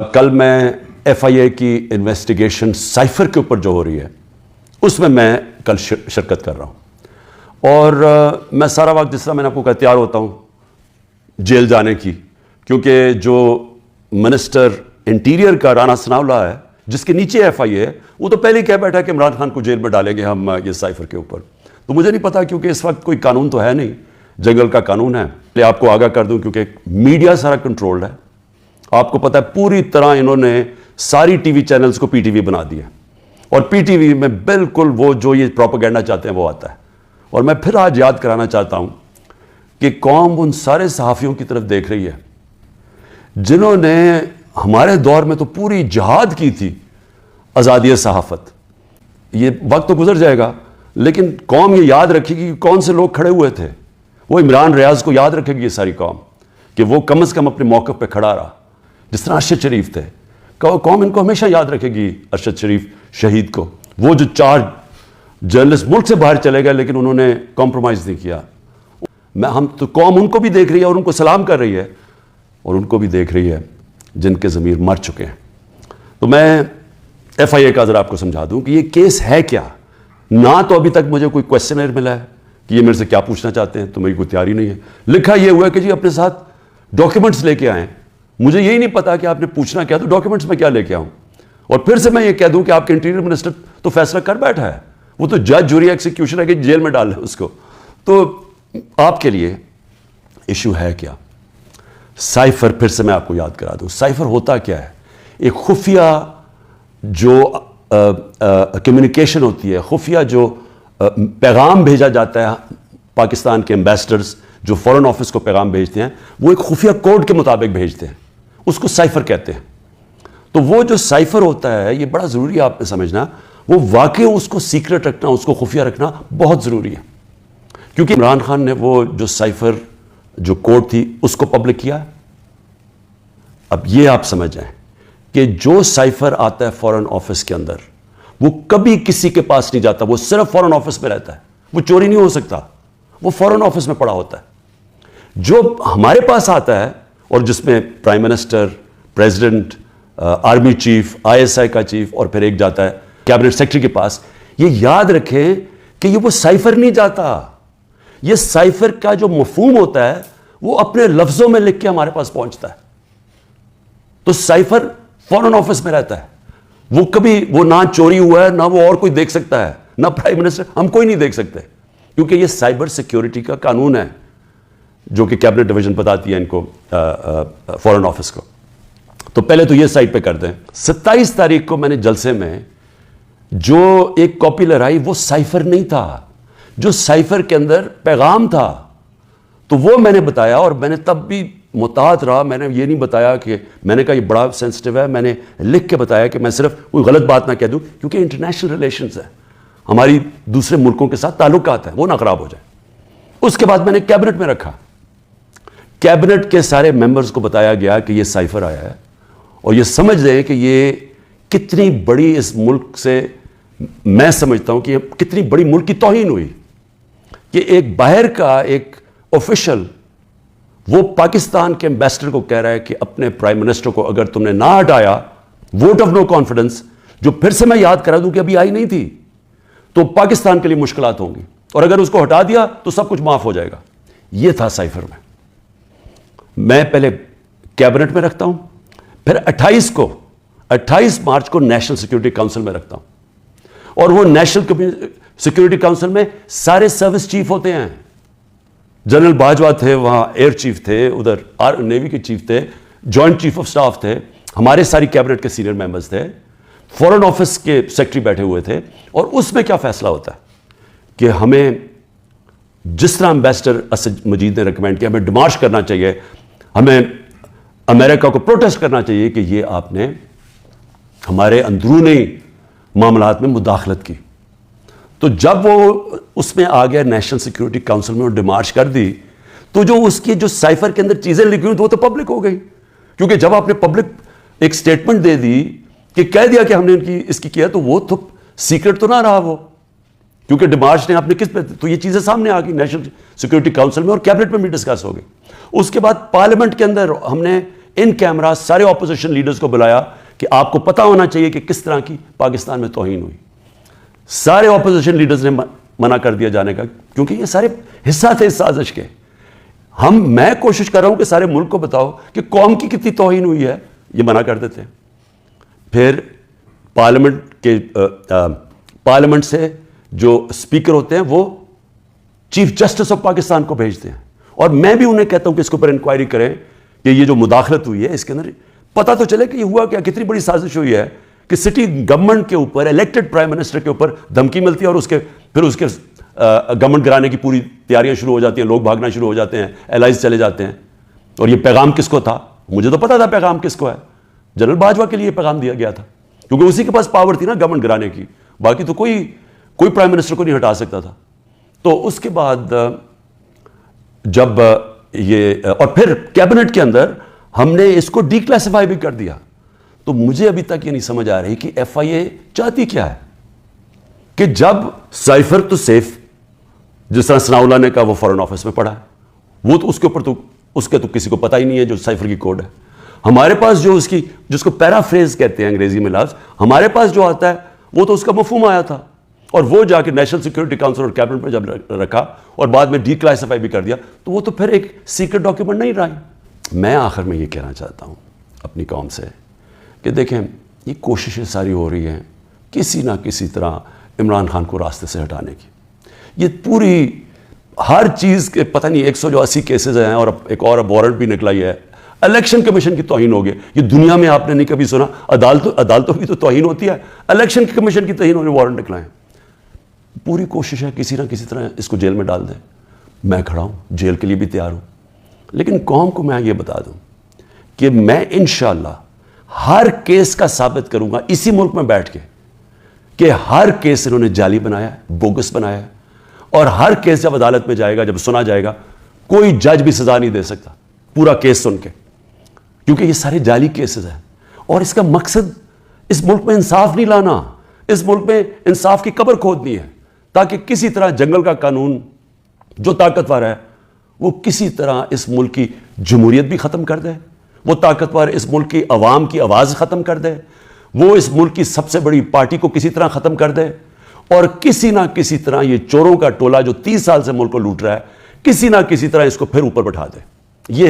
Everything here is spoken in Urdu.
کل میں ایف آئی اے کی انویسٹیگیشن سائفر کے اوپر جو ہو رہی ہے اس میں کل شرکت کر رہا ہوں، اور میں سارا وقت جس طرح میں نے آپ کو کہا تیار ہوتا ہوں جیل جانے کی، کیونکہ جو منسٹر انٹیریئر کا رانا ثناءاللہ ہے جس کے نیچے ایف آئی اے ہے، وہ تو پہلے ہی کہہ بیٹھا کہ عمران خان کو جیل میں ڈالیں گے ہم یہ سائفر کے اوپر۔ تو مجھے نہیں پتا، کیونکہ اس وقت کوئی قانون تو ہے نہیں، جنگل کا قانون ہے۔ میں آپ کو آگاہ کر دوں کیونکہ میڈیا سارا کنٹرولڈ ہے، آپ کو پتا ہے پوری طرح انہوں نے ساری ٹی وی چینلز کو پی ٹی وی بنا دیا، اور پی ٹی وی میں بالکل وہ جو یہ پروپیگنڈا چاہتے ہیں وہ آتا ہے۔ اور میں پھر آج یاد کرانا چاہتا ہوں کہ قوم ان سارے صحافیوں کی طرف دیکھ رہی ہے جنہوں نے ہمارے دور میں تو پوری جہاد کی تھی آزادی صحافت۔ یہ وقت تو گزر جائے گا، لیکن قوم یہ یاد رکھے گی کہ کون سے لوگ کھڑے ہوئے تھے۔ وہ عمران ریاض کو یاد رکھے گی یہ ساری قوم، کہ وہ کم از کم اپنے موقف پہ کھڑا رہا، جس طرح ارشد شریف تھے۔ قوم ان کو ہمیشہ یاد رکھے گی، ارشد شریف شہید کو، وہ جو 4 جرنلسٹ ملک سے باہر چلے گئے لیکن انہوں نے کمپرومائز نہیں کیا۔ ہم تو قوم ان کو بھی دیکھ رہی ہے اور ان کو سلام کر رہی ہے، اور ان کو بھی دیکھ رہی ہے جن کے ضمیر مر چکے ہیں۔ تو میں ایف آئی اے کا ذرا آپ کو سمجھا دوں کہ یہ کیس ہے کیا۔ نہ تو ابھی تک مجھے کوئی کویسچنر ملا ہے کہ یہ میرے سے کیا پوچھنا چاہتے ہیں، تو میری کوئی تیاری نہیں ہے۔ لکھا یہ ہوا ہے کہ جی اپنے ساتھ ڈاکیومنٹس لے کے آئیں۔ مجھے یہی نہیں پتا کہ آپ نے پوچھنا کیا، تو ڈاکیومنٹس میں کیا لے کے آؤں؟ اور پھر سے میں یہ کہہ دوں کہ آپ کے انٹیریئر منسٹر تو فیصلہ کر بیٹھا ہے، وہ تو جج جوری ایکسیکیوشن ہے کہ جیل میں ڈال لیں اس کو۔ تو آپ کے لیے ایشو ہے کیا؟ سائفر پھر سے میں آپ کو یاد کرا دوں، سائفر ہوتا کیا ہے؟ ایک خفیہ جو کمیونیکیشن ہوتی ہے، خفیہ جو پیغام بھیجا جاتا ہے پاکستان کے ایمبیسڈرز جو فورن آفس کو پیغام بھیجتے ہیں، وہ ایک خفیہ کوڈ کے مطابق بھیجتے ہیں، اس کو سائفر کہتے ہیں۔ تو وہ جو سائفر ہوتا ہے، یہ بڑا ضروری ہے آپ نے سمجھنا، وہ واقعی اس کو سیکرٹ رکھنا، اس کو خفیہ رکھنا بہت ضروری ہے، کیونکہ عمران خان نے وہ جو سائفر جو کوڈ تھی اس کو پبلک کیا۔ اب یہ آپ سمجھ جائیں کہ جو سائفر آتا ہے فورن آفس کے اندر، وہ کبھی کسی کے پاس نہیں جاتا، وہ صرف فورن آفس میں رہتا ہے، وہ چوری نہیں ہو سکتا، وہ فورن آفس میں پڑا ہوتا ہے۔ جو ہمارے پاس آتا ہے اور جس میں prime minister, president, army chief, I S I کا چیف، اور پھر ایک جاتا ہے کیبنٹ سیکرٹری کے پاس، یہ یاد رکھیں کہ یہ وہ سائفر نہیں جاتا۔ یہ سائفر کا جو مفہوم ہوتا ہے وہ اپنے لفظوں میں لکھ کے ہمارے پاس پہنچتا ہے۔ تو سائفر فورن آفس میں رہتا ہے، وہ کبھی وہ نہ چوری ہوا ہے، نہ وہ اور کوئی دیکھ سکتا ہے، نہ پرائم منسٹر، ہم کوئی نہیں دیکھ سکتے، کیونکہ یہ سائبر سیکیورٹی کا قانون ہے جو کہ کیبنٹ ڈویژن بتاتی ہے ان کو، فورن آفس کو۔ تو پہلے تو یہ سائٹ پہ کر دیں۔ 27 تاریخ کو میں نے جلسے میں جو ایک کاپی لہرائی وہ سائفر نہیں تھا، جو سائفر کے اندر پیغام تھا، تو وہ میں نے بتایا، اور میں نے تب بھی محتاط رہا۔ میں نے یہ نہیں بتایا کہ میں نے کہا یہ بڑا سینسٹیو ہے، میں نے لکھ کے بتایا کہ میں صرف کوئی غلط بات نہ کہہ دوں، کیونکہ انٹرنیشنل ریلیشنز ہیں، ہماری دوسرے ملکوں کے ساتھ تعلقات ہیں، وہ نہ خراب ہو جائے۔ اس کے بعد میں نے کیبنٹ میں رکھا، کیبنٹ کے سارے ممبرز کو بتایا گیا کہ یہ سائفر آیا ہے، اور یہ سمجھ لیں کہ یہ کتنی بڑی اس ملک سے، میں سمجھتا ہوں کہ یہ کتنی بڑی ملک کی توہین ہوئی کہ ایک باہر کا ایک آفیشل وہ پاکستان کے ایمبیسڈر کو کہہ رہا ہے کہ اپنے پرائم منسٹر کو اگر تم نے نہ ہٹایا، ووٹ آف نو کانفیڈنس، جو پھر سے میں یاد کرا دوں کہ ابھی آئی نہیں تھی، تو پاکستان کے لیے مشکلات ہوں گی، اور اگر اس کو ہٹا دیا تو سب کچھ معاف ہو جائے گا۔ یہ تھا سائفر میں پہلے کیبنٹ میں رکھتا ہوں، پھر 28 مارچ کو نیشنل سیکیورٹی کاؤنسل میں رکھتا ہوں، اور وہ نیشنل سیکیورٹی کاؤنسل میں سارے سروس چیف ہوتے ہیں۔ جنرل باجوہ تھے وہاں، ایئر چیف تھے ادھر، نیوی کے چیف تھے، جوائنٹ چیف آف سٹاف تھے، ہمارے ساری کیبنٹ کے سینئر ممبرز تھے، فورن آفس کے سیکرٹری بیٹھے ہوئے تھے، اور اس میں کیا فیصلہ ہوتا ہے کہ ہمیں جس طرح ایمبیسڈر اسد مجید نے ریکمینڈ کیا، ہمیں ڈیمارش کرنا چاہیے، ہمیں امریکہ کو پروٹیسٹ کرنا چاہیے کہ یہ آپ نے ہمارے اندرونی معاملات میں مداخلت کی۔ تو جب وہ اس میں آ گیا نیشنل سیکیورٹی کاؤنسل میں، وہ ڈیمارش کر دی، تو جو اس کی جو سائفر کے اندر چیزیں لکھی ہوئی وہ تو پبلک ہو گئی، کیونکہ جب آپ نے پبلک ایک سٹیٹمنٹ دے دی کہ کہہ دیا کہ ہم نے اس کی کیا، تو وہ تو سیکرٹ تو نہ رہا وہ، کیونکہ ڈیمارش نے آپ نے کس پہ، تو یہ چیزیں سامنے آ گئی نیشنل سیکورٹی کاؤنسل میں اور کیبنٹ میں بھی ڈسکس ہو گئی۔ اس کے بعد پارلیمنٹ کے اندر ہم نے ان کیمرہ سارے اپوزیشن لیڈرز کو بلایا کہ آپ کو پتا ہونا چاہیے کہ کس طرح کی پاکستان میں توہین ہوئی. سارے اپوزیشن لیڈرز نے منع کر دیا جانے کا, کیونکہ یہ سارے حصہ تھے اس سازش کے. میں کوشش کر رہا ہوں کہ سارے ملک کو بتاؤ کہ قوم کی کتنی توہین ہوئی ہے, یہ منع کر دیتے ہیں. پھر پارلیمنٹ سے جو اسپیکر ہوتے ہیں وہ چیف جسٹس آف پاکستان کو بھیجتے ہیں, اور میں بھی انہیں کہتا ہوں کہ اس کے اوپر انکوائری کریں کہ یہ جو مداخلت ہوئی ہے اس کے اندر پتہ تو چلے کہ یہ ہوا کیا, کتنی بڑی سازش ہوئی ہے کہ سٹی گورنمنٹ کے اوپر, الیکٹڈ پرائم منسٹر کے اوپر دھمکی ملتی ہے, اور پھر اس کے گورنمنٹ گرانے کی پوری تیاریاں شروع ہو جاتی ہیں, لوگ بھاگنا شروع ہو جاتے ہیں, الائز چلے جاتے ہیں. اور یہ پیغام کس کو تھا؟ مجھے تو پتا تھا پیغام کس کو ہے, جنرل باجوہ کے لیے پیغام دیا گیا تھا, کیونکہ اسی کے پاس پاور تھی نا گورنمنٹ گرانے کی, باقی تو کوئی پرائم منسٹر کو نہیں ہٹا سکتا تھا. تو اس کے بعد جب اور پھر کیبنٹ کے اندر ہم نے اس کو ڈی کلاسیفائی بھی کر دیا. تو مجھے ابھی تک یہ نہیں سمجھ آ رہی کہ ایف آئی اے چاہتی کیا ہے, کہ جب سائفر تو سیف, جس طرح ثناء اللہ نے کہا وہ فورن آفس میں پڑا ہے, وہ تو اس کے اوپر تو اس کے تو کسی کو پتہ ہی نہیں ہے جو سائفر کی کوڈ ہے. ہمارے پاس جو جس کو پیرافریز کہتے ہیں انگریزی میں لفظ, ہمارے پاس جو آتا ہے وہ تو اس کا مفہوم آیا تھا, اور وہ جا کے نیشنل سیکورٹی کاؤنسل اور کیبنٹ میں جب رکھا اور بعد میں ڈی کلاسیفائی بھی کر دیا, تو وہ تو پھر ایک سیکرٹ ڈاکیومنٹ نہیں رہا. میں آخر میں یہ کہنا چاہتا ہوں اپنی قوم سے کہ دیکھیں یہ کوششیں ساری ہو رہی ہیں کسی نہ کسی طرح عمران خان کو راستے سے ہٹانے کی. یہ پوری ہر چیز کے پتہ نہیں 180 کیسز ہیں, اور ایک اور وارنٹ بھی نکلا ہے. الیکشن کمیشن کی توہین ہو گئی, یہ دنیا میں آپ نے نہیں کبھی سنا. عدالتوں کی تو توہین ہوتی ہے, الیکشن کمیشن کی توہین ہونے وارنٹ نکلائے. پوری کوشش ہے کسی نہ کسی طرح اس کو جیل میں ڈال دیں. میں کھڑا ہوں, جیل کے لیے بھی تیار ہوں, لیکن قوم کو میں یہ بتا دوں کہ میں انشاءاللہ ہر کیس کا ثابت کروں گا اسی ملک میں بیٹھ کے کہ ہر کیس انہوں نے جعلی بنایا ہے, بوگس بنایا ہے, اور ہر کیس جب عدالت میں جائے گا, جب سنا جائے گا, کوئی جج بھی سزا نہیں دے سکتا پورا کیس سن کے, کیونکہ یہ سارے جعلی کیسز ہیں. اور اس کا مقصد اس ملک میں انصاف نہیں لانا, اس ملک میں انصاف کی قبر کھودنی ہے, تاکہ کسی طرح جنگل کا قانون جو طاقتور ہے وہ کسی طرح اس ملک کی جمہوریت بھی ختم کر دے, وہ طاقتور اس ملک کی عوام کی آواز ختم کر دے, وہ اس ملک کی سب سے بڑی پارٹی کو کسی طرح ختم کر دے, اور کسی نہ کسی طرح یہ چوروں کا ٹولہ جو 30 سال سے ملک کو لوٹ رہا ہے, کسی نہ کسی طرح اس کو پھر اوپر بٹھا دے. یہ